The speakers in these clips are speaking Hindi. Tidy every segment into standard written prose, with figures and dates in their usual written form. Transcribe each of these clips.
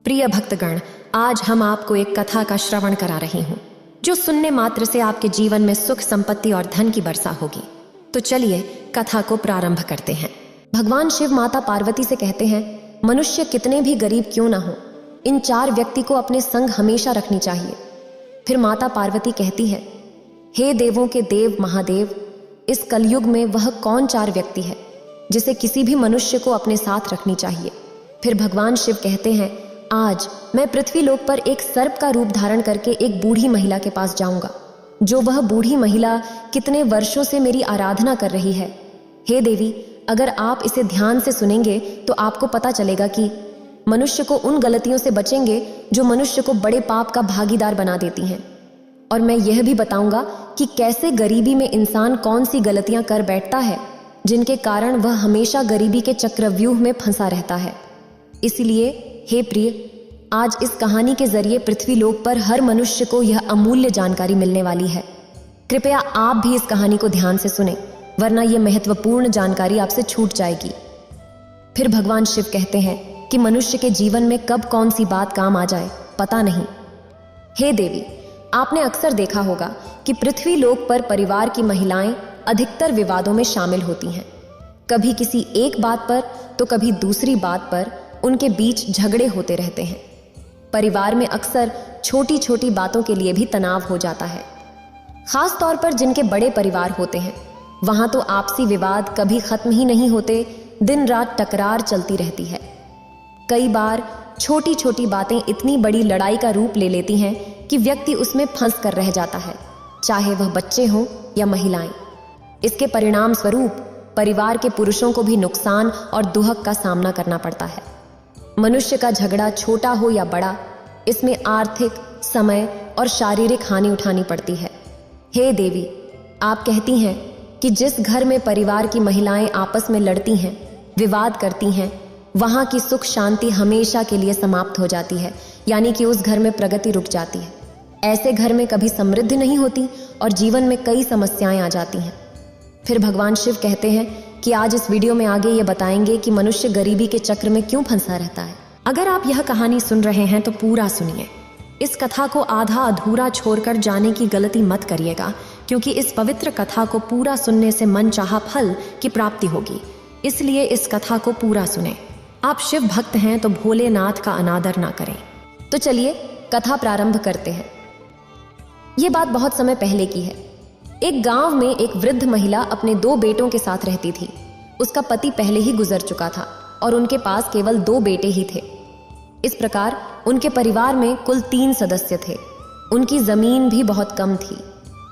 प्रिय भक्तगण, आज हम आपको एक कथा का श्रवण करा रही हूँ जो सुनने मात्र से आपके जीवन में सुख, संपत्ति और धन की वर्षा होगी। तो चलिए कथा को प्रारंभ करते हैं। भगवान शिव माता पार्वती से कहते हैं, मनुष्य कितने भी गरीब क्यों ना हो, इन 4 व्यक्ति को अपने संग हमेशा रखनी चाहिए। फिर माता पार्वती कहती है, हे देवों के देव महादेव, इस कलयुग में वह कौन 4 व्यक्ति है जिसे किसी भी मनुष्य को अपने साथ रखनी चाहिए। फिर भगवान शिव कहते हैं, आज मैं पृथ्वी लोक पर एक सर्प का रूप धारण करके एक बूढ़ी महिला के पास जाऊंगा, जो वह बूढ़ी महिला कितने वर्षों से मेरी आराधना कर रही है। हे देवी, अगर आप इसे ध्यान से सुनेंगे तो आपको पता चलेगा कि मनुष्य को उन गलतियों से बचेंगे जो मनुष्य को बड़े पाप का भागीदार बना देती हैं। और मैं यह भी बताऊंगा कि कैसे गरीबी में इंसान कौन सी गलतियां कर बैठता है जिनके कारण वह हमेशा गरीबी के चक्रव्यूह में फंसा रहता है। इसलिए हे प्रिय, आज इस कहानी के जरिए पृथ्वी लोक पर हर मनुष्य को यह अमूल्य जानकारी मिलने वाली है। कृपया आप भी इस कहानी को ध्यान से सुनें, वरना यह महत्वपूर्ण जानकारी आपसे छूट जाएगी। फिर भगवान शिव कहते हैं कि मनुष्य के जीवन में कब कौन सी बात काम आ जाए पता नहीं। हे देवी, आपने अक्सर देखा होगा कि पृथ्वी लोक पर परिवार की महिलाएं अधिकतर विवादों में शामिल होती हैं। कभी किसी एक बात पर तो कभी दूसरी बात पर उनके बीच झगड़े होते रहते हैं। परिवार में अक्सर छोटी छोटी बातों के लिए भी तनाव हो जाता है। खास तौर पर जिनके बड़े परिवार होते हैं, वहां तो आपसी विवाद कभी खत्म ही नहीं होते, दिन रात टकरार चलती रहती है। कई बार छोटी छोटी बातें इतनी बड़ी लड़ाई का रूप ले लेती हैं कि व्यक्ति उसमें फंस कर रह जाता है, चाहे वह बच्चे हों या महिलाएं। इसके परिणाम स्वरूप परिवार के पुरुषों को भी नुकसान और दुहक का सामना करना पड़ता है। मनुष्य का झगड़ा छोटा हो या बड़ा, इसमें आर्थिक, समय और शारीरिक हानि उठानी पड़ती है। हे देवी, आप कहती हैं कि जिस घर में परिवार की महिलाएं आपस में लड़ती हैं, विवाद करती हैं, वहां की सुख शांति हमेशा के लिए समाप्त हो जाती है, यानी कि उस घर में प्रगति रुक जाती है। ऐसे घर में कभी समृद्धि नहीं होती और जीवन में कई समस्याएं आ जाती हैं। फिर भगवान शिव कहते हैं कि आज इस वीडियो में आगे ये बताएंगे कि मनुष्य गरीबी के चक्र में क्यों फंसा रहता है। अगर आप यह कहानी सुन रहे हैं तो पूरा सुनिए। इस कथा को आधा अधूरा छोड़कर जाने की गलती मत करिएगा, क्योंकि इस पवित्र कथा को पूरा सुनने से मनचाहा फल की प्राप्ति होगी। इसलिए इस कथा को पूरा सुने। आप शिव भक्त हैं तो भोलेनाथ का अनादर ना करें। तो चलिए कथा प्रारंभ करते हैं। ये बात बहुत समय पहले की है। एक गांव में एक वृद्ध महिला अपने 2 बेटों के साथ रहती थी। उसका पति पहले ही गुजर चुका था और उनके पास केवल 2 बेटे ही थे। इस प्रकार उनके परिवार में कुल 3 सदस्य थे। उनकी जमीन भी बहुत कम थी।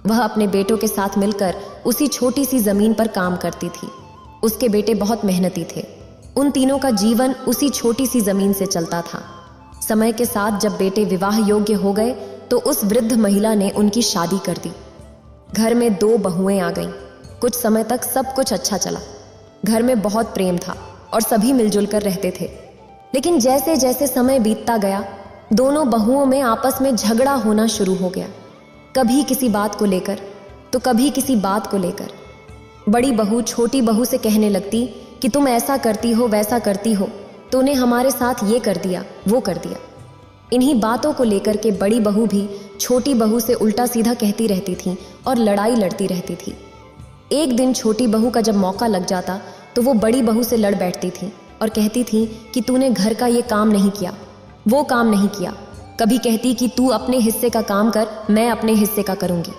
वह अपने बेटों के साथ मिलकर उसी छोटी सी जमीन पर काम करती थी। उसके बेटे बहुत मेहनती थे। उन तीनों का जीवन उसी छोटी सी जमीन से चलता था। समय के साथ जब बेटे विवाह योग्य हो गए तो उस वृद्ध महिला ने उनकी शादी कर दी। घर में 2 बहुएं आ गईं। कुछ समय तक सब कुछ अच्छा चला। घर में बहुत प्रेम था और सभी मिलजुल कर रहते थे। लेकिन जैसे जैसे समय बीतता गया, दोनों बहुओं में आपस में झगड़ा होना शुरू हो गया। कभी किसी बात को लेकर तो कभी किसी बात को लेकर। बड़ी बहू छोटी बहू से कहने लगती कि तुम ऐसा करती हो, वैसा करती हो, तूने हमारे साथ ये कर दिया, वो कर दिया। इन्हीं बातों को लेकर के बड़ी बहू भी छोटी बहू से उल्टा सीधा कहती रहती थी और लड़ाई लड़ती रहती थी। एक दिन छोटी बहू का जब मौका लग जाता तो वो बड़ी बहू से लड़ बैठती थी और कहती थी कि तूने घर का ये काम नहीं किया, वो काम नहीं किया। कभी कहती कि तू अपने हिस्से का काम कर, मैं अपने हिस्से का करूंगी।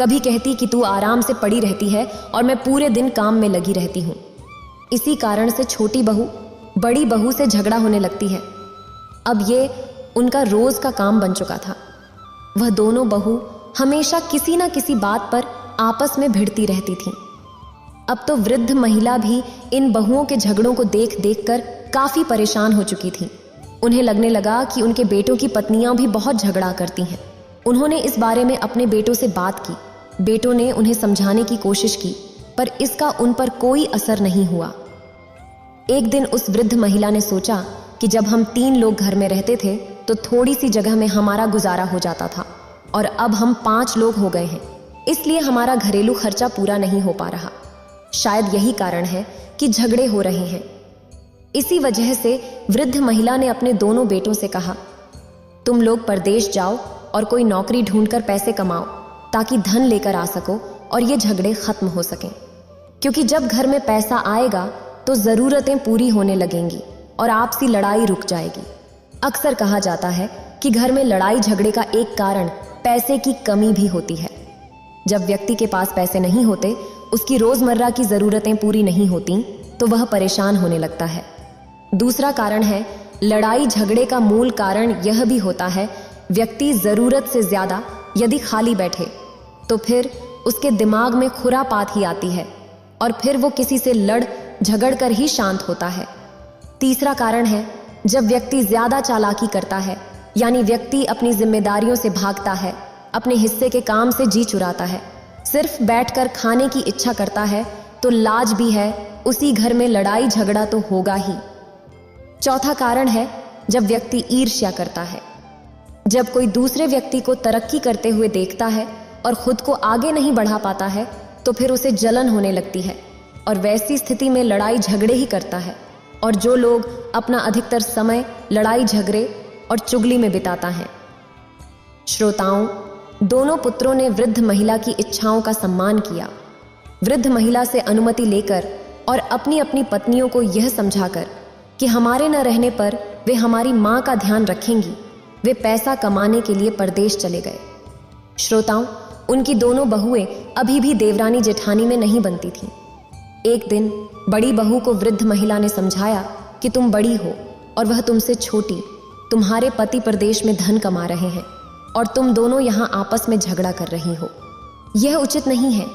कभी कहती कि तू आराम से पड़ी रहती है और मैं पूरे दिन काम में लगी रहती हूँ। इसी कारण से छोटी बहू बड़ी बहू से झगड़ा होने लगती है। अब ये उनका रोज का काम बन चुका था। वह दोनों बहू हमेशा किसी न किसी बात पर आपस में भिड़ती रहती थीं। अब तो वृद्ध महिला भी इन बहुओं के झगड़ों को देख देख कर काफी परेशान हो चुकी थी। उन्हें लगने लगा कि उनके बेटों की पत्नियां भी बहुत झगड़ा करती हैं। उन्होंने इस बारे में अपने बेटों से बात की। बेटों ने उन्हें समझाने की कोशिश की, पर इसका उन पर कोई असर नहीं हुआ। एक दिन उस वृद्ध महिला ने सोचा कि जब हम 3 लोग घर में रहते थे तो थोड़ी सी जगह में हमारा गुजारा हो जाता था, और अब हम 5 लोग हो गए हैं, इसलिए हमारा घरेलू खर्चा पूरा नहीं हो पा रहा। शायद यही कारण है कि झगड़े हो रहे हैं। इसी वजह से वृद्ध महिला ने अपने दोनों बेटों से कहा, तुम लोग परदेश जाओ और कोई नौकरी ढूंढकर पैसे कमाओ ताकि धन लेकर आ सको और ये झगड़े खत्म हो सकें। क्योंकि जब घर में पैसा आएगा तो जरूरतें पूरी होने लगेंगी और आपसी लड़ाई रुक जाएगी। अक्सर कहा जाता है कि घर में लड़ाई झगड़े का एक कारण पैसे की कमी भी होती है। जब व्यक्ति के पास पैसे नहीं होते, उसकी रोजमर्रा की जरूरतें पूरी नहीं होती, तो वह परेशान होने लगता है। दूसरा कारण है, लड़ाई झगड़े का मूल कारण यह भी होता है, व्यक्ति जरूरत से ज्यादा यदि खाली बैठे तो फिर उसके दिमाग में खुरापात ही आती है और फिर वो किसी से लड़ झगड़ कर ही शांत होता है। तीसरा कारण है, जब व्यक्ति ज्यादा चालाकी करता है, यानी व्यक्ति अपनी जिम्मेदारियों से भागता है, अपने हिस्से के काम से जी चुराता है, सिर्फ बैठकर खाने की इच्छा करता है, तो लाज भी है, उसी घर में लड़ाई झगड़ा तो होगा ही। चौथा कारण है, जब व्यक्ति ईर्ष्या करता है। जब कोई दूसरे व्यक्ति को तरक्की करते हुए देखता है और खुद को आगे नहीं बढ़ा पाता है, तो फिर उसे जलन होने लगती है और वैसी स्थिति में लड़ाई झगड़े ही करता है। और जो लोग अपना अधिकतर समय लड़ाई झगड़े और चुगली में बिताता है। श्रोताओं, दोनों पुत्रों ने वृद्ध महिला की इच्छाओं का सम्मान किया। वृद्ध महिला से अनुमति लेकर और अपनी अपनी पत्नियों को यह समझाकर कि हमारे न रहने पर वे हमारी मां का ध्यान रखेंगी, वे पैसा कमाने के लिए परदेश चले गए। श्रोताओं, उनकी दोनों बहुएं अभी भी देवरानी जेठानी में नहीं बनती थीं। एक दिन बड़ी बहू को वृद्ध महिला ने समझाया कि तुम बड़ी हो और वह तुमसे छोटी, तुम्हारे पति प्रदेश में धन कमा रहे हैं और तुम दोनों यहाँ आपस में झगड़ा कर रही हो। यह उचित नहीं है।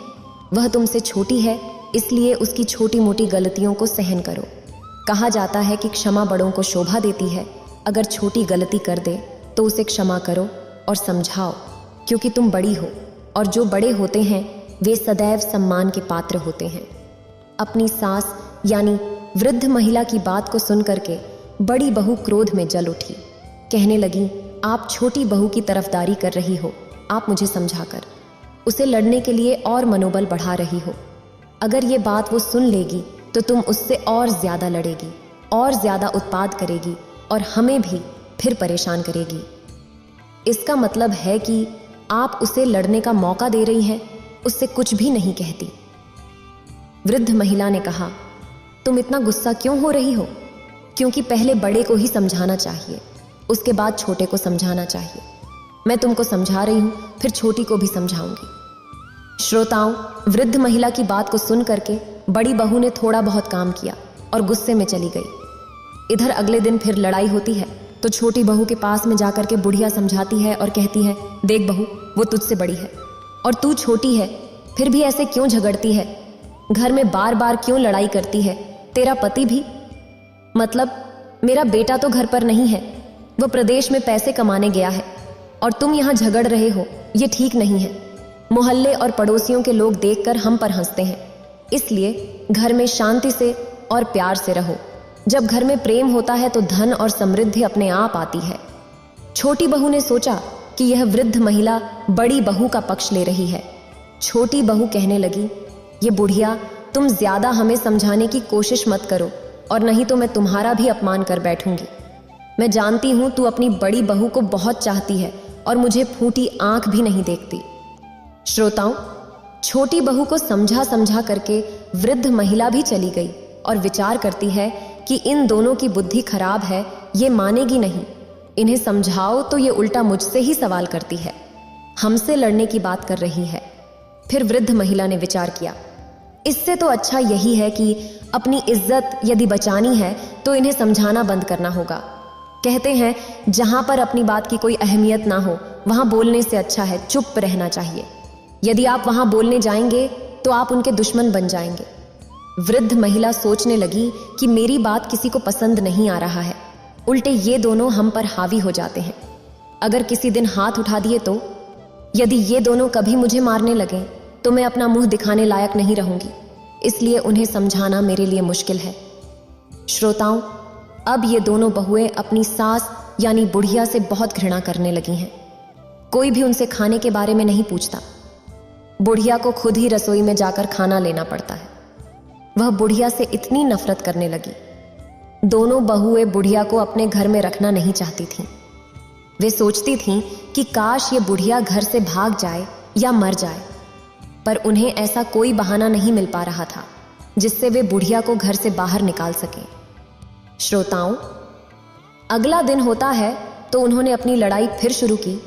वह तुमसे छोटी है, इसलिए उसकी छोटी मोटी गलतियों को सहन करो। कहा जाता है कि क्षमा बड़ों को शोभा देती है। अगर छोटी गलती कर दे तो उसे क्षमा करो और समझाओ, क्योंकि तुम बड़ी हो और जो बड़े होते हैं वे सदैव सम्मान के पात्र होते हैं। अपनी सास यानी वृद्ध महिला की बात को सुन करके बड़ी बहू क्रोध में जल उठी। कहने लगी, आप छोटी बहू की तरफदारी कर रही हो, आप मुझे समझाकर उसे लड़ने के लिए और मनोबल बढ़ा रही हो। अगर ये बात वो सुन लेगी तो तुम उससे और ज्यादा लड़ेगी और ज्यादा उत्पाद करेगी और हमें भी फिर परेशान करेगी। इसका मतलब है कि आप उसे लड़ने का मौका दे रही हैं, उससे कुछ भी नहीं कहती। वृद्ध महिला ने कहा, तुम इतना गुस्सा क्यों हो रही हो? क्योंकि पहले बड़े को ही समझाना चाहिए, उसके बाद छोटे को समझाना चाहिए। मैं तुमको समझा रही हूं, फिर छोटी को भी समझाऊंगी। श्रोताओं, वृद्ध महिला की बात को सुन करके बड़ी बहू ने थोड़ा बहुत काम किया और गुस्से में चली गई। इधर अगले दिन फिर लड़ाई होती है तो छोटी बहू के पास में जाकर के बुढ़िया समझाती है और कहती है, देख बहू, वो तुझसे बड़ी है और तू छोटी है, फिर भी ऐसे क्यों झगड़ती है? घर में बार बार क्यों लड़ाई करती है? तेरा पति भी, मतलब मेरा बेटा तो घर पर नहीं है, वो प्रदेश में पैसे कमाने गया है और तुम यहाँ झगड़ रहे हो, ये ठीक नहीं है। मोहल्ले और पड़ोसियों के लोग देखकर हम पर हंसते हैं, इसलिए घर में शांति से और प्यार से रहो। जब घर में प्रेम होता है तो धन और समृद्धि अपने आप आती है। छोटी बहू ने सोचा कि यह वृद्ध महिला बड़ी बहू का पक्ष ले रही है। छोटी बहू कहने लगी, ये बुढ़िया, तुम ज्यादा हमें समझाने की कोशिश मत करो और नहीं तो मैं तुम्हारा भी अपमान कर बैठूंगी। मैं जानती हूं तू अपनी बड़ी बहू को बहुत चाहती है और मुझे फूटी आंख भी नहीं देखती। श्रोताओं, छोटी बहू को समझा समझा करके वृद्ध महिला भी चली गई और विचार करती है कि इन दोनों की बुद्धि खराब है, ये मानेगी नहीं। इन्हें समझाओ तो ये उल्टा मुझसे ही सवाल करती है, हमसे लड़ने की बात कर रही है। फिर वृद्ध महिला ने विचार किया, इससे तो अच्छा यही है कि अपनी इज्जत यदि बचानी है तो इन्हें समझाना बंद करना होगा। कहते हैं, जहां पर अपनी बात की कोई अहमियत ना हो वहां बोलने से अच्छा है चुप रहना चाहिए। यदि आप वहां बोलने जाएंगे तो आप उनके दुश्मन बन जाएंगे। वृद्ध महिला सोचने लगी कि मेरी बात किसी को पसंद नहीं आ रहा है, उल्टे ये दोनों हम पर हावी हो जाते हैं। अगर किसी दिन हाथ उठा दिए तो, यदि ये दोनों कभी मुझे मारने लगे तो मैं अपना मुंह दिखाने लायक नहीं रहूंगी, इसलिए उन्हें समझाना मेरे लिए मुश्किल है। श्रोताओं, अब ये दोनों बहुएं अपनी सास यानी बुढ़िया से बहुत घृणा करने लगी हैं। कोई भी उनसे खाने के बारे में नहीं पूछता। बुढ़िया को खुद ही रसोई में जाकर खाना लेना पड़ता है। वह बुढ़िया से इतनी नफरत करने लगी। दोनों बहुएं बुढ़िया को अपने घर में रखना नहीं चाहती थीं। वे सोचती थीं कि काश ये बुढ़िया घर से भाग जाए या मर जाए, पर उन्हें ऐसा कोई बहाना नहीं मिल पा रहा था जिससे वे बुढ़िया को घर से बाहर निकाल सकें। श्रोताओं, अगला दिन होता है तो उन्होंने अपनी लड़ाई फिर शुरू की।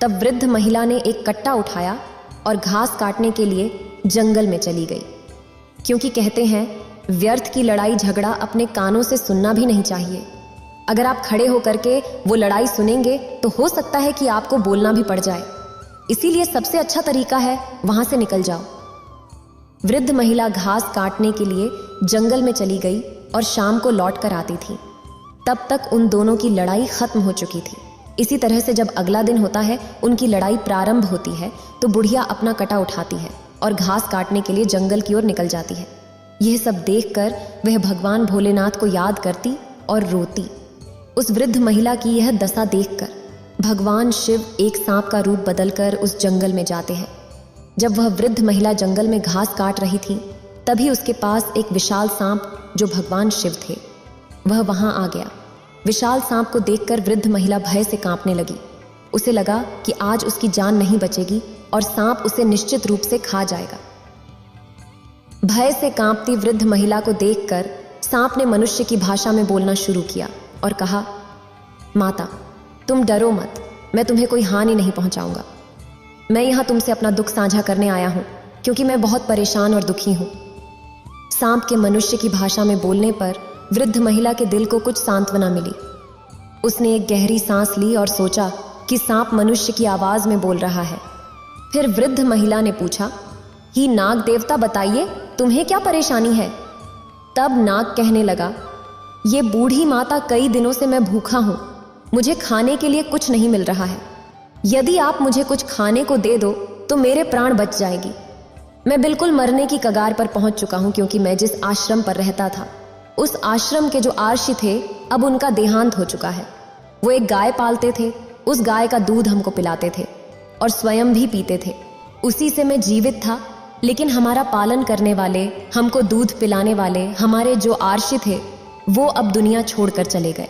तब वृद्ध महिला ने एक कट्टा उठाया और घास काटने के लिए जंगल में चली गई, क्योंकि कहते हैं व्यर्थ की लड़ाई झगड़ा अपने कानों से सुनना भी नहीं चाहिए। अगर आप खड़े होकर के वो लड़ाई सुनेंगे तो हो सकता है कि आपको बोलना भी पड़ जाए। इसीलिए सबसे अच्छा तरीका है वहां से निकल जाओ। वृद्ध महिला घास काटने के लिए जंगल में चली गई और शाम को लौट कर आती थी। तब तक उन दोनों की लड़ाई खत्म हो चुकी थी। इसी तरह से जब अगला दिन होता है, उनकी लड़ाई प्रारंभ होती है, तो बुढ़िया अपना कटा उठाती है और घास काटने के लिए जंगल की ओर निकल जाती है। यह सब देखकर वह भगवान भोलेनाथ को याद करती और रोती। उस वृद्ध महिला की यह दशा देखकर भगवान शिव एक सांप का रूप बदलकर उस जंगल में जाते हैं। जब वह वृद्ध महिला जंगल में घास काट रही थी, तभी उसके पास एक विशाल सांप, जो भगवान शिव थे, वह वहां आ गया। विशाल सांप को देखकर वृद्ध महिला भय से कांपने लगी। उसे लगा कि आज उसकी जान नहीं बचेगी और सांप उसे निश्चित रूप से खा जाएगा। भय से कांपती वृद्ध महिला को देखकर सांप ने मनुष्य की भाषा में बोलना शुरू किया और कहा, माता, तुम डरो मत, मैं तुम्हें कोई हानि नहीं पहुंचाऊंगा। मैं यहां तुमसे अपना दुख साझा करने आया हूं, क्योंकि मैं बहुत परेशान और दुखी हूं। सांप के मनुष्य की भाषा में बोलने पर वृद्ध महिला के दिल को कुछ सांत्वना मिली। उसने एक गहरी सांस ली और सोचा कि सांप मनुष्य की आवाज में बोल रहा है। फिर वृद्ध महिला ने पूछा, ही नाग देवता, बताइए तुम्हें क्या परेशानी है? तब नाग कहने लगा, ये बूढ़ी माता, कई दिनों से मैं भूखा हूं, मुझे खाने के लिए कुछ नहीं मिल रहा है। यदि आप मुझे कुछ खाने को दे दो तो मेरे प्राण बच जाएगी। मैं बिल्कुल मरने की कगार पर पहुंच चुका हूं, क्योंकि मैं जिस आश्रम पर रहता था, उस आश्रम के जो आर्षि थे, अब उनका देहांत हो चुका है। वो एक गाय पालते थे, उस गाय का दूध हमको पिलाते थे और स्वयं भी पीते थे। उसी से मैं जीवित था, लेकिन हमारा पालन करने वाले, हमको दूध पिलाने वाले हमारे जो आर्षि थे, वो अब दुनिया छोड़कर चले गए।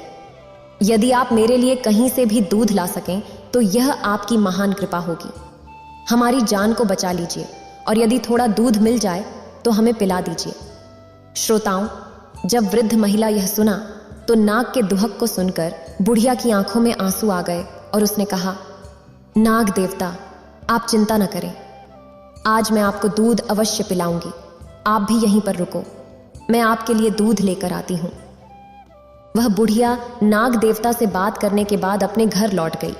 यदि आप मेरे लिए कहीं से भी दूध ला सकें तो यह आपकी महान कृपा होगी। हमारी जान को बचा लीजिए, और यदि थोड़ा दूध मिल जाए तो हमें पिला दीजिए। श्रोताओं, जब वृद्ध महिला यह सुना तो नाग के दुहक को सुनकर बुढ़िया की आंखों में आंसू आ गए और उसने कहा, नाग देवता, आप चिंता न करें, आज मैं आपको दूध अवश्य पिलाऊंगी। आप भी यहीं पर रुको, मैं आपके लिए दूध लेकर आती हूं। वह बुढ़िया नाग देवता से बात करने के बाद अपने घर लौट गई।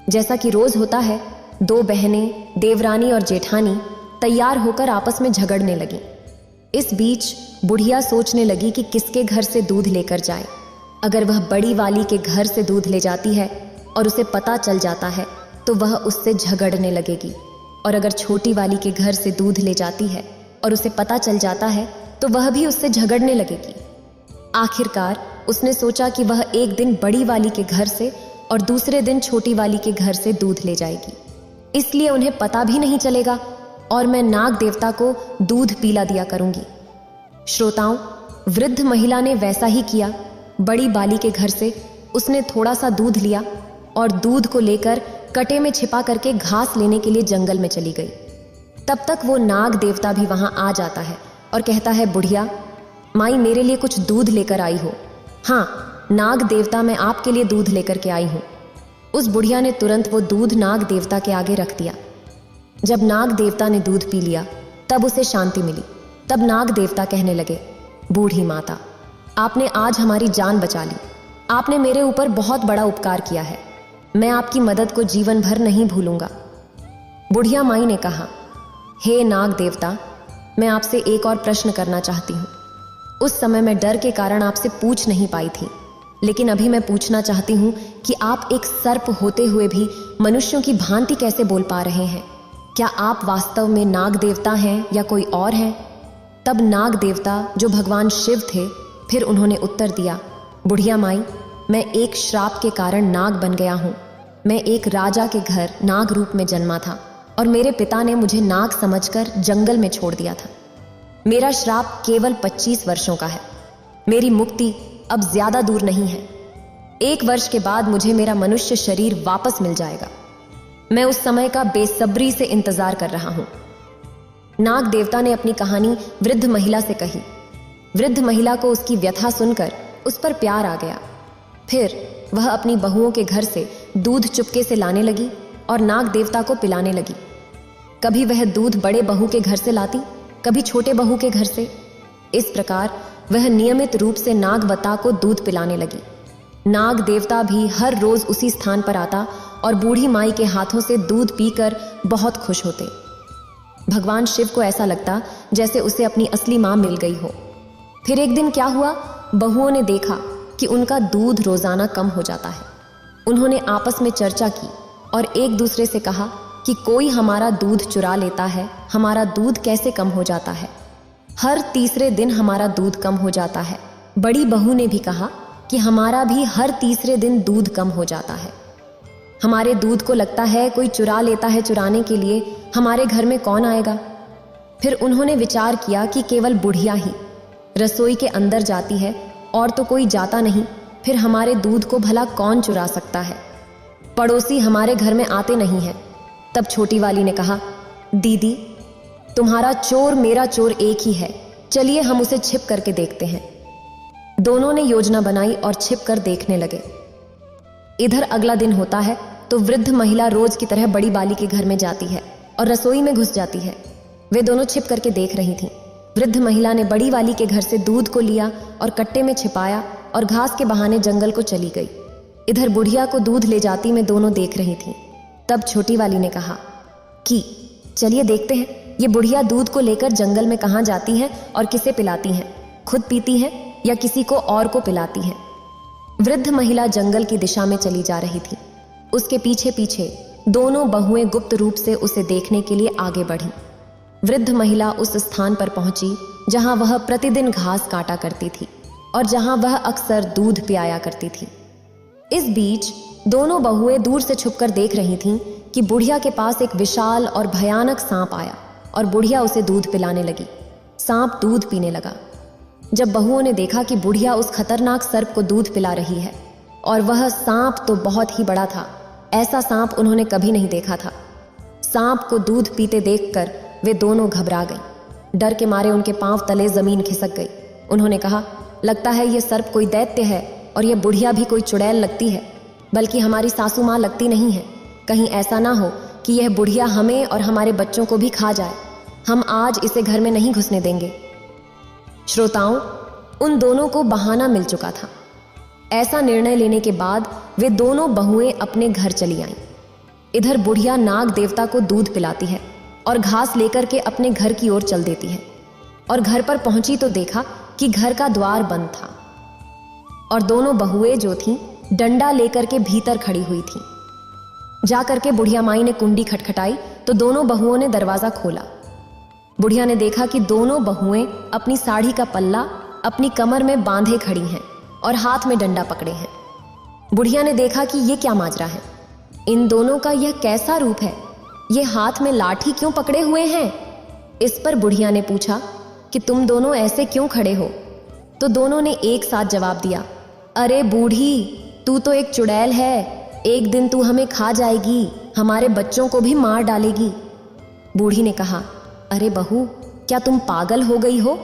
जैसा कि रोज होता है, दो बहनें, देवरानी और जेठानी, तैयार होकर आपस में झगड़ने लगी। इस बीच बुढ़िया सोचने लगी कि किसके घर से दूध लेकर जाए। अगर वह बड़ी वाली के घर से दूध ले जाती है और उसे पता चल जाता है तो वह उससे झगड़ने लगेगी, और अगर छोटी वाली के घर से दूध ले जाती है और उसे पता चल जाता है तो वह भी उससे झगड़ने लगेगी। आखिरकार उसने सोचा कि वह एक दिन बड़ी वाली के घर से और दूसरे दिन छोटी वाली के घर से दूध ले जाएगी, इसलिए उन्हें पता भी नहीं चलेगा और मैं नाग देवता को दूध पिला दिया करूंगी। श्रोताओं, वृद्ध महिला ने वैसा ही किया। बड़ी बाली के घर से उसने थोड़ा सा दूध लिया और दूध को लेकर कटे में छिपा करके घास लेने के लिए जंगल में चली गई। तब तक वो नाग देवता भी वहां आ जाता है और कहता है, बुढ़िया माई, मेरे लिए कुछ दूध लेकर आई हो? हाँ नाग देवता, मैं आपके लिए दूध लेकर के आई हूं। उस बुढ़िया ने तुरंत वो दूध नाग देवता के आगे रख दिया। जब नाग देवता ने दूध पी लिया तब उसे शांति मिली। तब नाग देवता कहने लगे, बूढ़ी माता, आपने आज हमारी जान बचा ली। आपने मेरे ऊपर बहुत बड़ा उपकार किया है। मैं आपकी मदद को जीवन भर नहीं भूलूंगा। बुढ़िया माई ने कहा, हे नाग देवता, मैं आपसे एक और प्रश्न करना चाहती हूँ। उस समय मैं डर के कारण आपसे पूछ नहीं पाई थी, लेकिन अभी मैं पूछना चाहती हूँ कि आप एक सर्प होते हुए भी मनुष्यों की भांति कैसे बोल पा रहे हैं? क्या आप वास्तव में नाग देवता हैं या कोई और हैं? तब नाग देवता, जो भगवान शिव थे, फिर उन्होंने उत्तर दिया, बुढ़िया माई, मैं एक श्राप के कारण नाग बन गया हूँ। मैं एक राजा के घर नाग रूप में जन्मा था और मेरे पिता ने मुझे नाग समझकर जंगल में छोड़ दिया था। मेरा श्राप केवल 25 वर्षों का है। मेरी मुक्ति अब ज्यादा दूर नहीं है। 1 वर्ष के बाद मुझे मेरा मनुष्य शरीर वापस मिल जाएगा। मैं उस समय का बेसब्री से इंतजार कर रहा हूं। नाग देवता ने अपनी कहानी वृद्ध महिला से कही। वृद्ध महिला को उसकी व्यथा सुनकर उस पर प्यार आ गया। फिर वह अपनी बहुओं के घर से दूध चुपके से लाने लगी और नाग देवता को पिलाने लगी। कभी वह दूध बड़े बहू के घर से लाती, कभी छोटे बहू के घर से। इस प्रकार वह नियमित रूप से नागवता को दूध पिलाने लगी। नाग देवता भी हर रोज उसी स्थान पर आता और बूढ़ी माई के हाथों से दूध पीकर बहुत खुश होते। भगवान शिव को ऐसा लगता जैसे उसे अपनी असली मां मिल गई हो। फिर एक दिन क्या हुआ, बहुओं ने देखा कि उनका दूध रोजाना कम हो जाता है। उन्होंने आपस में चर्चा की और एक दूसरे से कहा कि कोई हमारा दूध चुरा लेता है, हमारा दूध कैसे कम हो जाता है। हर तीसरे दिन हमारा दूध कम हो जाता है। बड़ी बहू ने भी कहा कि हमारा भी हर तीसरे दिन दूध कम हो जाता है। हमारे दूध को लगता है कोई चुरा लेता है, चुराने के लिए हमारे घर में कौन आएगा। फिर उन्होंने विचार किया कि केवल बुढ़िया ही रसोई के अंदर जाती है और तो कोई जाता नहीं, फिर हमारे दूध को भला कौन चुरा सकता है। पड़ोसी हमारे घर में आते नहीं हैं। तब छोटी वाली ने कहा, दीदी तुम्हारा चोर मेरा चोर एक ही है, चलिए हम उसे छिप करके देखते हैं। दोनों ने योजना बनाई और छिप कर देखने लगे। इधर अगला दिन होता है तो वृद्ध महिला रोज की तरह बड़ी बाली के घर में जाती है और रसोई में घुस जाती है। वे दोनों छिप करके देख रही थीं। वृद्ध महिला ने बड़ी वाली के घर से दूध को लिया और कट्टे में छिपाया और घास के बहाने जंगल को चली गई। इधर बुढ़िया को दूध ले जाती में दोनों देख रही थीं। तब छोटी वाली ने कहा कि चलिए देखते हैं ये बुढ़िया दूध को लेकर जंगल में कहाँ जाती है और किसे पिलाती हैं, खुद पीती है या किसी को और को पिलाती है। वृद्ध महिला जंगल की दिशा में चली जा रही थी। उसके पीछे पीछे दोनों बहुएं गुप्त रूप से उसे देखने के लिए आगे बढ़ी। वृद्ध महिला उस स्थान पर पहुंची जहां वह प्रतिदिन घास काटा करती थी और जहां वह अक्सर दूध पियाया करती थी। इस बीच दोनों बहुएं दूर से छुपकर देख रही थीं कि बुढ़िया के पास एक विशाल और भयानक सांप आया और बुढ़िया उसे दूध पिलाने लगी। सांप दूध पीने लगा। जब बहुओं ने देखा कि बुढ़िया उस खतरनाक सर्प को दूध पिला रही है और वह सांप तो बहुत ही बड़ा था, ऐसा सांप उन्होंने कभी नहीं देखा था। सांप को दूध पीते देखकर वे दोनों घबरा गईं। डर के मारे उनके पांव तले जमीन खिसक गई। उन्होंने कहा, लगता है ये सर्प कोई दैत्य है और यह बुढ़िया भी कोई चुड़ैल लगती है, बल्कि हमारी सासू माँ लगती नहीं है। कहीं ऐसा ना हो कि यह बुढ़िया हमें और हमारे बच्चों को भी खा जाए। हम आज इसे घर में नहीं घुसने देंगे। श्रोताओं, उन दोनों को बहाना मिल चुका था। ऐसा निर्णय लेने के बाद वे दोनों बहुएं अपने घर चली आईं। इधर बुढ़िया नाग देवता को दूध पिलाती है और घास लेकर के अपने घर की ओर चल देती है और घर पर पहुंची तो देखा कि घर का द्वार बंद था और दोनों बहुएं जो थीं डंडा लेकर के भीतर खड़ी हुई थीं। जाकर के बुढ़िया माई ने कुंडी खटखटाई तो दोनों बहुओं ने दरवाजा खोला। बुढ़िया ने देखा कि दोनों बहुएं अपनी साड़ी का पल्ला अपनी कमर में बांधे खड़ी हैं और हाथ में डंडा पकड़े हैं। बुढ़िया ने देखा कि ये क्या माजरा है, इन दोनों का यह कैसा रूप है, ये हाथ में लाठी क्यों पकड़े हुए हैं। इस पर बुढ़िया ने पूछा कि तुम दोनों ऐसे क्यों खड़े हो। तो दोनों ने एक साथ जवाब दिया, अरे बूढ़ी, तू तो एक चुड़ैल है, एक दिन तू हमें खा जाएगी, हमारे बच्चों को भी मार डालेगी। बूढ़ी ने कहा, अरे बहू, क्या तुम पागल हो गई हो?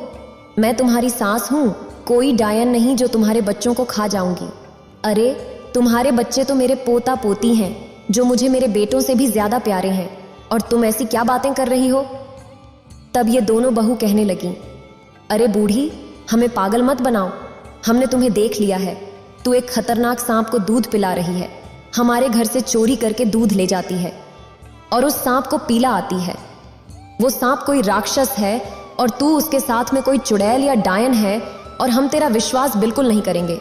मैं तुम्हारी सास हूं, कोई डायन नहीं जो तुम्हारे बच्चों को खा जाऊंगी। अरे तुम्हारे बच्चे तो मेरे पोता पोती हैं जो मुझे मेरे बेटों से भी ज्यादा प्यारे हैं, और तुम ऐसी क्या बातें कर रही हो। तब ये दोनों बहू कहने लगी, अरे बूढ़ी, हमें पागल मत बनाओ, हमने तुम्हें देख लिया है। तू एक खतरनाक सांप को दूध पिला रही है, हमारे घर से चोरी करके दूध ले जाती है और उस सांप को पीला आती है। वो सांप कोई राक्षस है और तू उसके साथ में कोई चुड़ैल या डायन है, और हम तेरा विश्वास बिल्कुल नहीं करेंगे।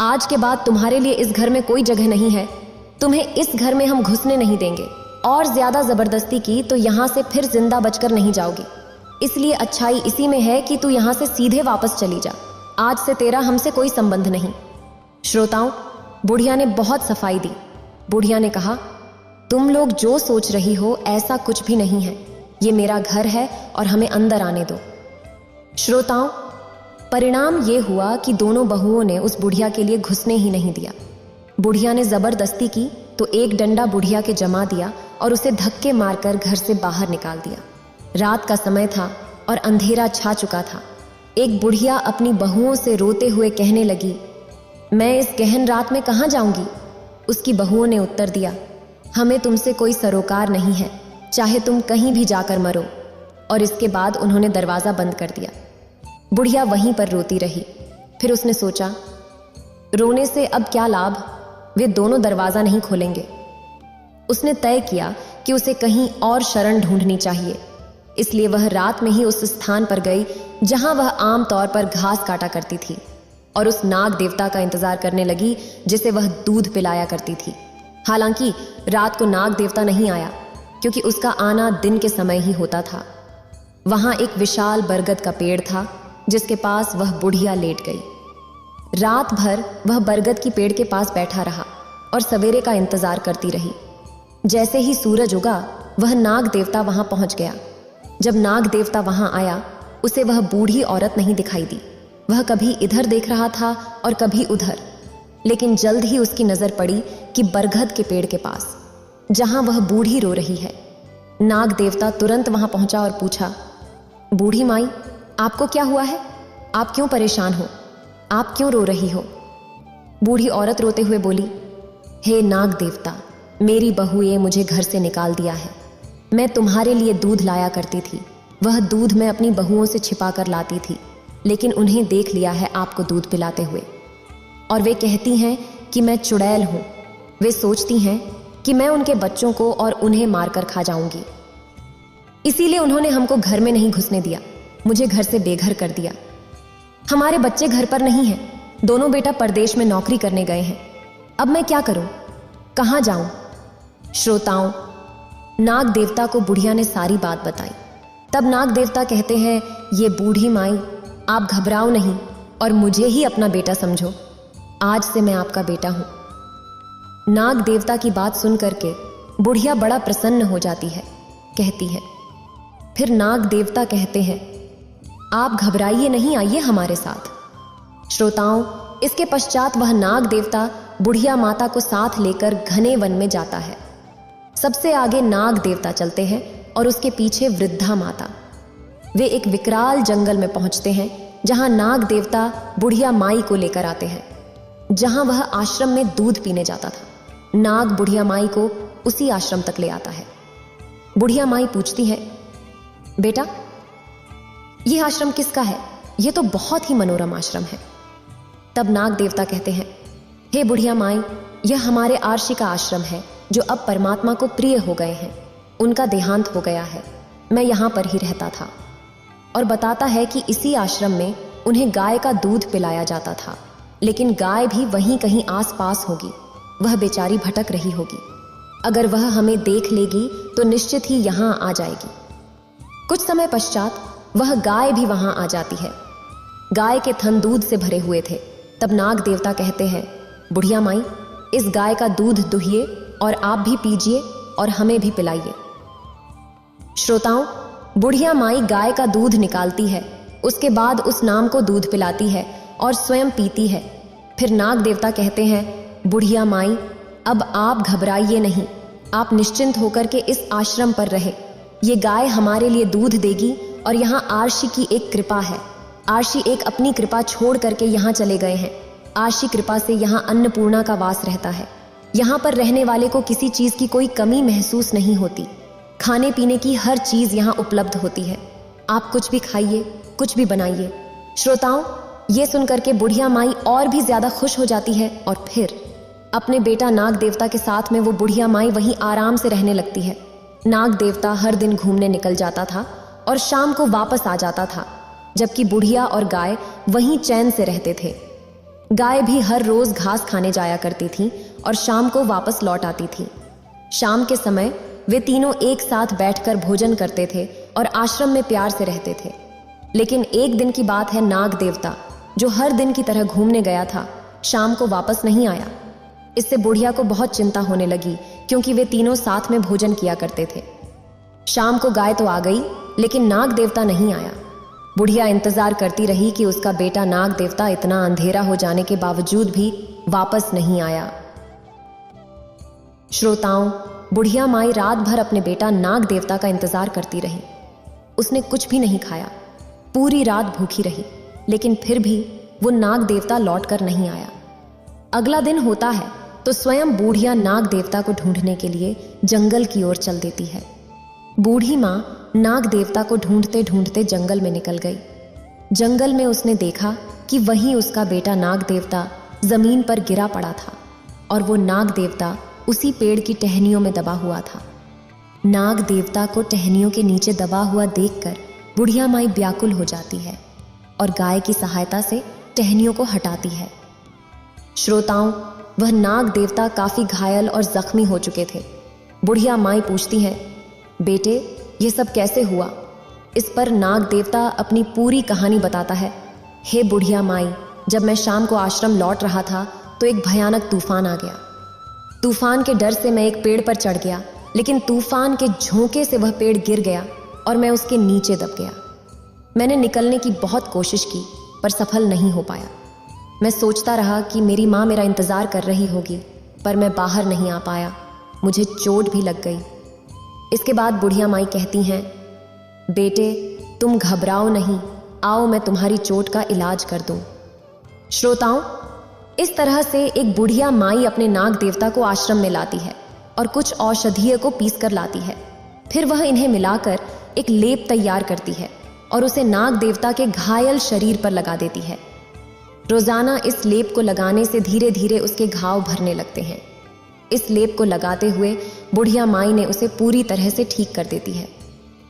आज के बाद तुम्हारे लिए इस घर में कोई जगह नहीं है, तुम्हें इस घर में हम घुसने नहीं देंगे, और ज्यादा जबरदस्ती की तो यहां से फिर जिंदा बचकर नहीं जाओगी। इसलिए अच्छाई इसी में है कि तू यहां से सीधे वापस चली जा, आज से तेरा हमसे कोई संबंध नहीं। श्रोताओं, बुढ़िया ने बहुत सफाई दी। बुढ़िया ने कहा, तुम लोग जो सोच रही हो ऐसा कुछ भी नहीं है, ये मेरा घर है और हमें अंदर आने दो। श्रोताओं, परिणाम ये हुआ कि दोनों बहुओं ने उस बुढ़िया के लिए घुसने ही नहीं दिया। बुढ़िया ने जबरदस्ती की तो एक डंडा बुढ़िया के जमा दिया और उसे धक्के मारकर घर से बाहर निकाल दिया। रात का समय था और अंधेरा छा चुका था। एक बुढ़िया अपनी बहुओं से रोते हुए कहने लगी, मैं इस गहन रात में कहाँ जाऊंगी? उसकी बहुओं ने उत्तर दिया, हमें तुमसे कोई सरोकार नहीं है, चाहे तुम कहीं भी जाकर मरो। और इसके बाद उन्होंने दरवाजा बंद कर दिया। बुढ़िया वहीं पर रोती रही। फिर उसने सोचा, रोने से अब क्या लाभ, वे दोनों दरवाजा नहीं खोलेंगे। उसने तय किया कि उसे कहीं और शरण ढूंढनी चाहिए, इसलिए वह रात में ही उस स्थान पर गई जहां वह आम तौर पर घास काटा करती थी और उस नाग देवता का इंतजार करने लगी जिसे वह दूध पिलाया करती थी। हालांकि रात को नाग देवता नहीं आया, क्योंकि उसका आना दिन के समय ही होता था। वहां एक विशाल बरगद का पेड़ था जिसके पास वह बुढ़िया लेट गई। रात भर वह बरगद की पेड़ के पास बैठा रहा और सवेरे का इंतजार करती रही। जैसे ही सूरज उगा वह नाग देवता वहां पहुंच गया। जब नाग देवता वहां आया उसे वह बूढ़ी औरत नहीं दिखाई दी। वह कभी इधर देख रहा था और कभी उधर, लेकिन जल्द ही उसकी नजर पड़ी कि बरगद के पेड़ के पास जहां वह बूढ़ी रो रही है। नाग देवता तुरंत वहां पहुंचा और पूछा, बूढ़ी माई, आपको क्या हुआ है? आप क्यों परेशान हो? आप क्यों रो रही हो? बूढ़ी औरत रोते हुए बोली, हे नाग देवता, मेरी बहुए मुझे घर से निकाल दिया है। मैं तुम्हारे लिए दूध लाया करती थी। वह दूध मैं अपनी बहुओं से छिपा कर लाती थी, लेकिन उन्हें देख लिया है आपको दूध पिलाते हुए, और वे कहती हैं कि मैं चुड़ैल हूं। वे सोचती हैं कि मैं उनके बच्चों को और उन्हें मारकर खा जाऊंगी। इसीलिए उन्होंने हमको घर में नहीं घुसने दिया, मुझे घर से बेघर कर दिया। हमारे बच्चे घर पर नहीं हैं, दोनों बेटा परदेश में नौकरी करने गए हैं। अब मैं क्या करूं? कहां जाऊं? श्रोताओं, नाग देवता को बुढ़िया ने सारी बात बताई। तब नाग देवता कहते हैं, ये बूढ़ी माई, आप घबराओ नहीं और मुझे ही अपना बेटा समझो। आज से मैं आपका बेटा हूं। नाग देवता की बात सुन करके बुढ़िया बड़ा प्रसन्न हो जाती है। कहती है, फिर नाग देवता कहते हैं, आप घबराइए नहीं, आइए हमारे साथ। श्रोताओं, इसके पश्चात वह नाग देवता बुढ़िया माता को साथ लेकर घने वन में जाता है। सबसे आगे नाग देवता चलते हैं और उसके पीछे वृद्धा माता। वे एक विकराल जंगल में पहुंचते हैं जहां नाग देवता बुढ़िया माई को लेकर आते हैं, जहां वह आश्रम में दूध पीने जाता था। नाग बुढ़िया माई को उसी आश्रम तक ले आता है। बुढ़िया माई पूछती है, बेटा, यह आश्रम किसका है? यह तो बहुत ही मनोरम आश्रम है। तब नाग देवता कहते हैं, हे बुढ़िया माई, यह हमारे आर्षि का आश्रम है जो अब परमात्मा को प्रिय हो गए हैं। उनका देहांत हो गया है, मैं यहां पर ही रहता था। और बताता है कि इसी आश्रम में उन्हें गाय का दूध पिलाया जाता था, लेकिन गाय भी वहीं कहीं आसपास होगी। वह बेचारी भटक रही होगी। अगर वह हमें देख लेगी तो निश्चित ही यहां आ जाएगी। कुछ समय पश्चात वह गाय भी वहां आ जाती है। गाय के थन दूध से भरे हुए थे। तब नाग देवता कहते हैं, बुढ़िया माई, इस गाय का दूध दुहिए और आप भी पीजिए और हमें भी पिलाइए। श्रोताओं, बुढ़िया माई गाय का दूध निकालती है, उसके बाद उस नाम को दूध पिलाती है और स्वयं पीती है। फिर नाग देवता कहते हैं, बुढ़िया माई, अब आप घबराइए नहीं, आप निश्चिंत होकर के इस आश्रम पर रहे। ये गाय हमारे लिए दूध देगी और यहाँ आर्षि की एक कृपा है। आर्षि एक अपनी कृपा छोड़ करके यहाँ चले गए हैं। आर्षि कृपा से यहाँ अन्नपूर्णा का वास रहता है। यहाँ पर रहने वाले को किसी चीज की कोई कमी महसूस नहीं होती। खाने पीने की हर चीज यहाँ उपलब्ध होती है। आप कुछ भी खाइए, कुछ भी बनाइए। श्रोताओं, ये सुनकर के बुढ़िया माई और भी ज्यादा खुश हो जाती है और फिर अपने बेटा नाग देवता के साथ में वो बुढ़िया माई वहीं आराम से रहने लगती है। नाग देवता हर दिन घूमने निकल जाता था और शाम को वापस आ जाता था, जबकि बुढ़िया और गाय वहीं चैन से रहते थे। गाय भी हर रोज घास खाने जाया करती थी और शाम को वापस लौट आती थी। शाम के समय वे तीनों एक साथ बैठकर भोजन करते थे और आश्रम में प्यार से रहते थे। लेकिन एक दिन की बात है, नाग देवता जो हर दिन की तरह घूमने गया था, शाम को वापस नहीं आया। इससे बुढ़िया को बहुत चिंता होने लगी, क्योंकि वे तीनों साथ में भोजन किया करते थे। शाम को गाय तो आ गई, लेकिन नाग देवता नहीं आया। बुढ़िया इंतजार करती रही कि उसका बेटा नाग देवता इतना अंधेरा हो जाने के बावजूद भी वापस नहीं आया। श्रोताओं, बुढ़िया माई रात भर अपने बेटा नाग देवता का इंतजार करती रही। उसने कुछ भी नहीं खाया, पूरी रात भूखी रही, लेकिन फिर भी वो नाग देवता लौटकर नहीं आया। अगला दिन होता है तो स्वयं बूढ़िया नाग देवता को ढूंढने के लिए जंगल की ओर चल देती है। बूढ़ी माँ नाग देवता को ढूंढते ढूंढते जंगल में निकल गई। जंगल में उसने देखा कि वहीं उसका बेटा नाग देवता जमीन पर गिरा पड़ा था और वो नाग देवता उसी पेड़ की टहनियों में दबा हुआ था। नाग देवता को टहनियों के नीचे दबा हुआ देखकर बुढ़िया माई व्याकुल हो जाती है और गाय की सहायता से टहनियों को हटाती है। श्रोताओं, वह नाग देवता काफी घायल और जख्मी हो चुके थे। बुढ़िया माई पूछती है, बेटे ये सब कैसे हुआ? इस पर नाग देवता अपनी पूरी कहानी बताता है। हे बुढ़िया माई, जब मैं शाम को आश्रम लौट रहा था तो एक भयानक तूफान आ गया। तूफान के डर से मैं एक पेड़ पर चढ़ गया, लेकिन तूफान के झोंके से वह पेड़ गिर गया और मैं उसके नीचे दब गया। मैंने निकलने की बहुत कोशिश की पर सफल नहीं हो पाया। मैं सोचता रहा कि मेरी माँ मेरा इंतजार कर रही होगी, पर मैं बाहर नहीं आ पाया। मुझे चोट भी लग गई। इसके बाद बुढ़िया माई कहती हैं, बेटे तुम घबराओ नहीं, आओ मैं तुम्हारी चोट का इलाज कर दूं। श्रोताओं, इस तरह से एक बुढ़िया माई अपने नाग देवता को आश्रम में लाती है और कुछ औषधीय को पीस कर लाती है। फिर वह इन्हें मिलाकर एक लेप तैयार करती है और उसे नाग देवता के घायल शरीर पर लगा देती है। रोजाना इस लेप को लगाने से धीरे धीरे उसके घाव भरने लगते हैं। इस लेप को लगाते हुए बुढ़िया माई ने उसे पूरी तरह से ठीक कर देती है।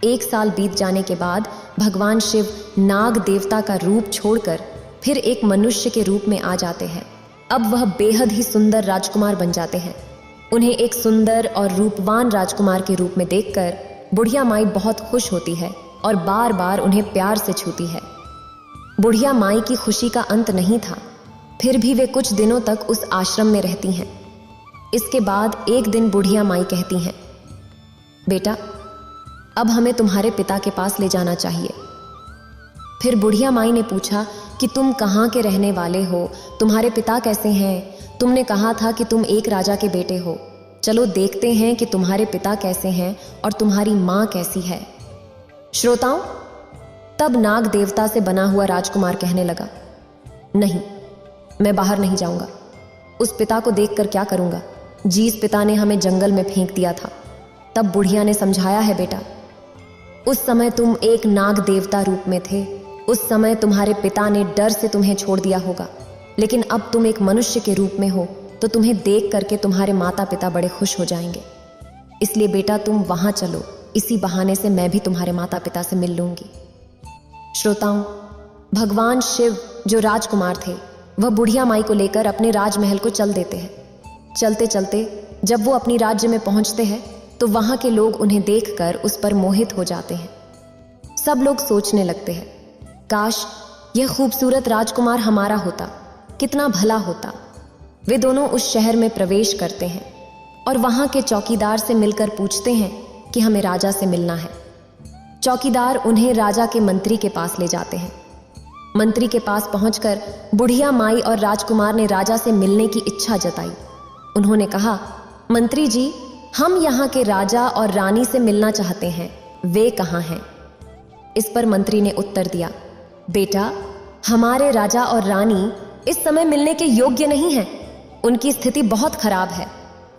1 साल बीत जाने के बाद भगवान शिव नाग देवता का रूप छोड़कर फिर एक मनुष्य के रूप में आ जाते हैं। अब वह बेहद ही सुंदर राजकुमार बन जाते हैं। उन्हें एक सुंदर और रूपवान राजकुमार के रूप में देखकर बुढ़िया माई बहुत खुश होती है और बार बार उन्हें प्यार से छूती है। बुढ़िया माई की खुशी का अंत नहीं था। फिर भी वे कुछ दिनों तक उस आश्रम में रहती हैं। इसके बाद एक दिन बुढ़िया माई कहती हैं, बेटा अब हमें तुम्हारे पिता के पास ले जाना चाहिए। फिर बुढ़िया माई ने पूछा कि तुम कहाँ के रहने वाले हो, तुम्हारे पिता कैसे हैं? तुमने कहा था कि तुम एक राजा के बेटे हो। चलो देखते हैं कि तुम्हारे पिता कैसे हैं और तुम्हारी माँ कैसी है। श्रोताओं, तब नाग देवता से बना हुआ राजकुमार कहने लगा, नहीं, मैं बाहर नहीं जाऊंगा। उस पिता को देखकर क्या करूंगा? जिस पिता ने हमें जंगल में फेंक दिया था। तब बुढ़िया ने समझाया है, बेटा उस समय तुम एक नाग देवता रूप में थे। उस समय तुम्हारे पिता ने डर से तुम्हें छोड़ दिया होगा, लेकिन अब तुम एक मनुष्य के रूप में हो तो तुम्हें देख करके तुम्हारे माता पिता बड़े खुश हो जाएंगे। इसलिए बेटा तुम वहां चलो, इसी बहाने से मैं भी तुम्हारे माता पिता से मिल लूंगी। श्रोताओं, भगवान शिव जो राजकुमार थे वह बुढ़िया माई को लेकर अपने राजमहल को चल देते हैं। चलते चलते जब वो अपनी राज्य में पहुंचते हैं तो वहां के लोग उन्हें देखकर उस पर मोहित हो जाते हैं। सब लोग सोचने लगते हैं, काश यह खूबसूरत राजकुमार हमारा होता, कितना भला होता। वे दोनों उस शहर में प्रवेश करते हैं और वहां के चौकीदार से मिलकर पूछते हैं कि हमें राजा से मिलना है। चौकीदार उन्हें राजा के मंत्री के पास ले जाते हैं। मंत्री के पास पहुंचकर बुढ़िया माई और राजकुमार ने राजा से मिलने की इच्छा जताई। उन्होंने कहा, मंत्री जी, हम यहाँ के राजा और रानी से मिलना चाहते हैं, वे कहाँ हैं? इस पर मंत्री ने उत्तर दिया, बेटा हमारे राजा और रानी इस समय मिलने के योग्य नहीं हैं। उनकी स्थिति बहुत खराब है।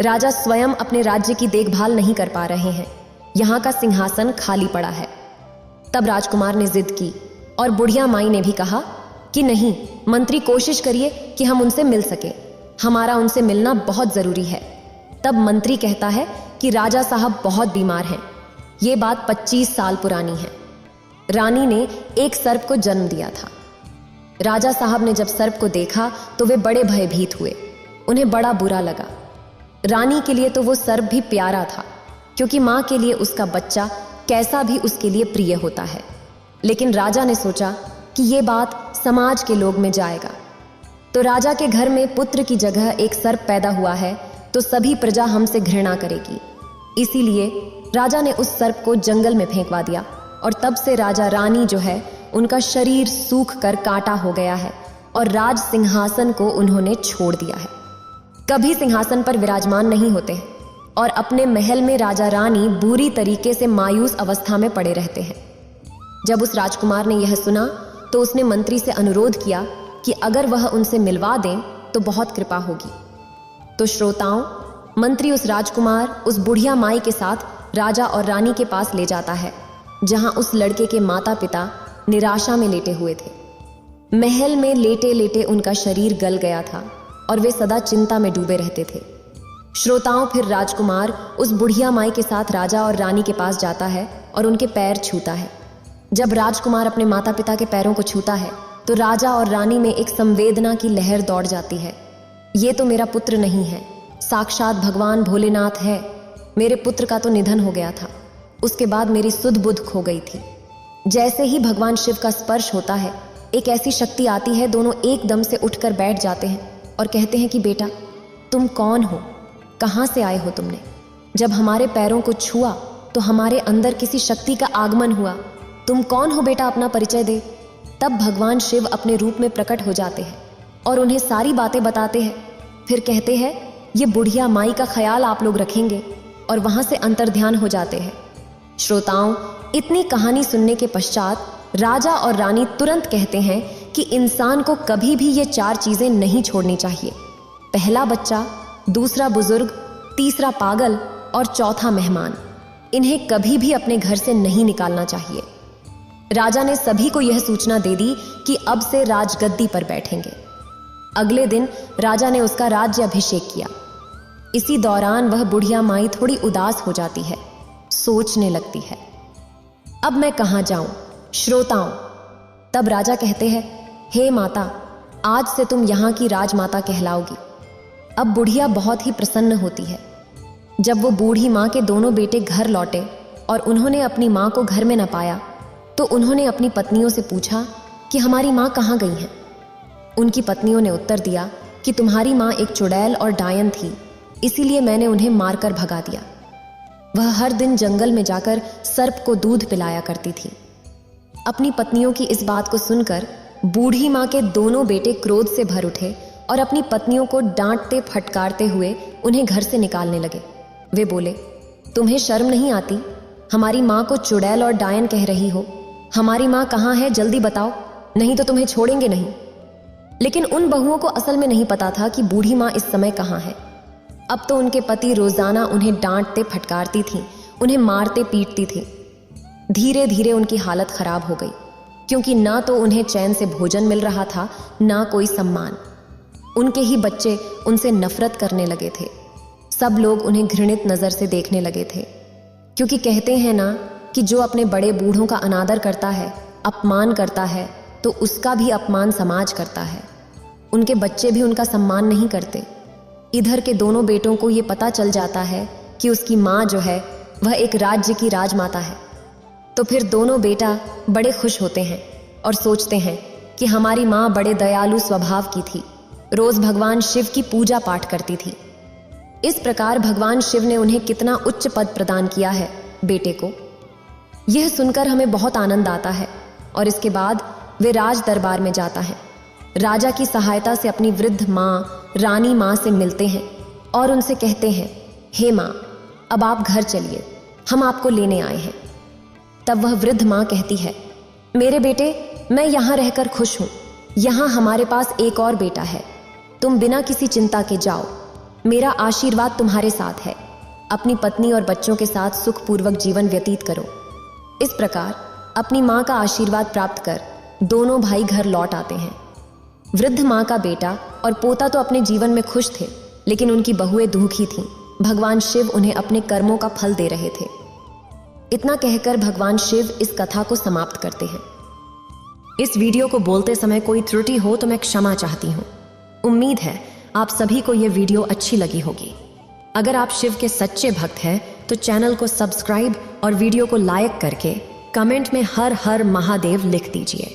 राजा स्वयं अपने राज्य की देखभाल नहीं कर पा रहे हैं। यहाँ का सिंहासन खाली पड़ा है। तब राजकुमार ने जिद की और बुढ़िया माई ने भी कहा कि नहीं, मंत्री कोशिश करिए कि हम उनसे मिल सके, हमारा उनसे मिलना बहुत जरूरी है। तब मंत्री कहता है कि राजा साहब बहुत बीमार हैं। ये बात 25 साल पुरानी है। रानी ने एक सर्प को जन्म दिया था। राजा साहब ने जब सर्प को देखा तो वे बड़े भयभीत हुए। उन्हें बड़ा बुरा लगा। रानी के लिए तो वो सर्प भी प्यारा था, क्योंकि माँ के लिए उसका बच्चा कैसा भी उसके लिए प्रिय होता है। लेकिन राजा ने सोचा कि ये बात समाज के लोग में जाएगा, तो राजा के घर में पुत्र की जगह एक सर्प पैदा हुआ है तो सभी प्रजा हमसे घृणा करेगी। इसीलिए राजा ने उस सर्प को जंगल में फेंकवा दिया और तब से राजा रानी जो है उनका शरीर सूख कर कांटा हो गया है और राज सिंहासन को उन्होंने छोड़ दिया है। कभी सिंहासन पर विराजमान नहीं होते हैं और अपने महल में राजा रानी बुरी तरीके से मायूस अवस्था में पड़े रहते हैं। जब उस राजकुमार ने यह सुना तो उसने मंत्री से अनुरोध किया कि अगर वह उनसे मिलवा दें तो बहुत कृपा होगी। तो श्रोताओं, मंत्री उस राजकुमार उस बुढ़िया माई के साथ राजा और रानी के पास ले जाता है, जहां उस लड़के के माता पिता निराशा में लेटे हुए थे। महल में लेटे लेटे उनका शरीर गल गया था और वे सदा चिंता में डूबे रहते थे। श्रोताओं, फिर राजकुमार उस बुढ़िया माई के साथ राजा और रानी के पास जाता है और उनके पैर छूता है। जब राजकुमार अपने माता पिता के पैरों को छूता है तो राजा और रानी में एक संवेदना की लहर दौड़ जाती है। ये तो मेरा पुत्र नहीं है, साक्षात भगवान भोलेनाथ है। मेरे पुत्र का तो निधन हो गया था, उसके बाद मेरी सुध बुध खो गई थी। जैसे ही भगवान शिव का स्पर्श होता है, एक ऐसी शक्ति आती है, दोनों एकदम से उठकर बैठ जाते हैं और कहते हैं कि बेटा, तुम कौन हो, कहाँ से आए हो तुमने? जब हमारे पैरों को छुआ तो हमारे अंदर किसी शक्ति का आगमन हुआ। तुम कौन हो बेटा, अपना परिचय दे। तब भगवान शिव अपने रूप में प्रकट हो जाते हैं और उन्हें सारी बातें बताते हैं। फिर कहते हैं, ये बुढ़िया माई का ख्याल आप लोग रखेंगे, और वहां से अंतर्ध्यान हो जाते हैं। श्रोताओं, इतनी कहानी सुनने के पश्चात राजा और रानी तुरंत कहते हैं कि इंसान को कभी भी ये 4 चीजें नहीं छोड़नी चाहिए। पहला बच्चा, दूसरा बुजुर्ग, तीसरा पागल और चौथा मेहमान। इन्हें कभी भी अपने घर से नहीं निकालना चाहिए। राजा ने सभी को यह सूचना दे दी कि अब से राजगद्दी पर बैठेंगे। अगले दिन राजा ने उसका राज्य अभिषेक किया। इसी दौरान वह बुढ़िया माई थोड़ी उदास हो जाती है, सोचने लगती है, अब मैं कहां जाऊं? श्रोताओं, तब राजा कहते हैं, हे माता, आज से तुम यहां की राजमाता कहलाओगी। अब बुढ़िया बहुत ही प्रसन्न होती है। जब वो बूढ़ी माँ के दोनों बेटे घर लौटे और उन्होंने अपनी माँ को घर में न पाया तो उन्होंने अपनी पत्नियों से पूछा कि हमारी माँ कहाँ गई हैं? उनकी पत्नियों ने उत्तर दिया कि तुम्हारी माँ एक चुड़ैल और डायन थी, इसीलिए मैंने उन्हें मारकर भगा दिया। वह हर दिन जंगल में जाकर सर्प को दूध पिलाया करती थी। अपनी पत्नियों की इस बात को सुनकर बूढ़ी माँ के दोनों बेटे क्रोध से भर उठे और अपनी पत्नियों को डांटते फटकारते हुए उन्हें घर से निकालने लगे। वे बोले, तुम्हें शर्म नहीं आती? हमारी माँ को चुड़ैल और डायन कह रही हो। हमारी माँ कहाँ है, जल्दी बताओ, नहीं तो तुम्हें छोड़ेंगे नहीं। लेकिन उन बहुओं को असल में नहीं पता था कि बूढ़ी माँ इस समय कहाँ है। अब तो उनके पति रोजाना उन्हें डांटते फटकारती थीं, उन्हें मारते पीटती थी। धीरे धीरे उनकी हालत खराब हो गई, क्योंकि ना तो उन्हें चैन से भोजन मिल रहा था, ना कोई सम्मान। उनके ही बच्चे उनसे नफरत करने लगे थे। सब लोग उन्हें घृणित नजर से देखने लगे थे, क्योंकि कहते हैं ना कि जो अपने बड़े बूढ़ों का अनादर करता है, अपमान करता है, तो उसका भी अपमान समाज करता है। उनके बच्चे भी उनका सम्मान नहीं करते। इधर के दोनों बेटों को ये पता चल जाता है कि उसकी माँ जो है वह एक राज्य की राजमाता है। तो फिर दोनों बेटा बड़े खुश होते हैं और सोचते हैं कि हमारी माँ बड़े दयालु स्वभाव की थी, रोज भगवान शिव की पूजा पाठ करती थी। इस प्रकार भगवान शिव ने उन्हें कितना उच्च पद प्रदान किया है बेटे को। यह सुनकर हमें बहुत आनंद आता है। और इसके बाद वे राज दरबार में जाता है। राजा की सहायता से अपनी वृद्ध माँ रानी माँ से मिलते हैं और उनसे कहते हैं, हे माँ, अब आप घर चलिए, हम आपको लेने आए हैं। तब वह वृद्ध माँ कहती है, मेरे बेटे, मैं यहाँ रहकर खुश हूँ। यहाँ हमारे पास एक और बेटा है, तुम बिना किसी चिंता के जाओ। मेरा आशीर्वाद तुम्हारे साथ है। अपनी पत्नी और बच्चों के साथ सुखपूर्वक जीवन व्यतीत करो। इस प्रकार अपनी माँ का आशीर्वाद प्राप्त कर दोनों भाई घर लौट आते हैं। वृद्ध माँ का बेटा और पोता तो अपने जीवन में खुश थे, लेकिन उनकी बहुएं दुखी थीं। भगवान शिव उन्हें अपने कर्मों का फल दे रहे थे। इतना कहकर भगवान शिव इस कथा को समाप्त करते हैं। इस वीडियो को बोलते समय कोई त्रुटि हो तो मैं क्षमा चाहती हूँ। उम्मीद है आप सभी को यह वीडियो अच्छी लगी होगी। अगर आप शिव के सच्चे भक्त हैं तो चैनल को सब्सक्राइब और वीडियो को लाइक करके कमेंट में हर हर महादेव लिख दीजिए।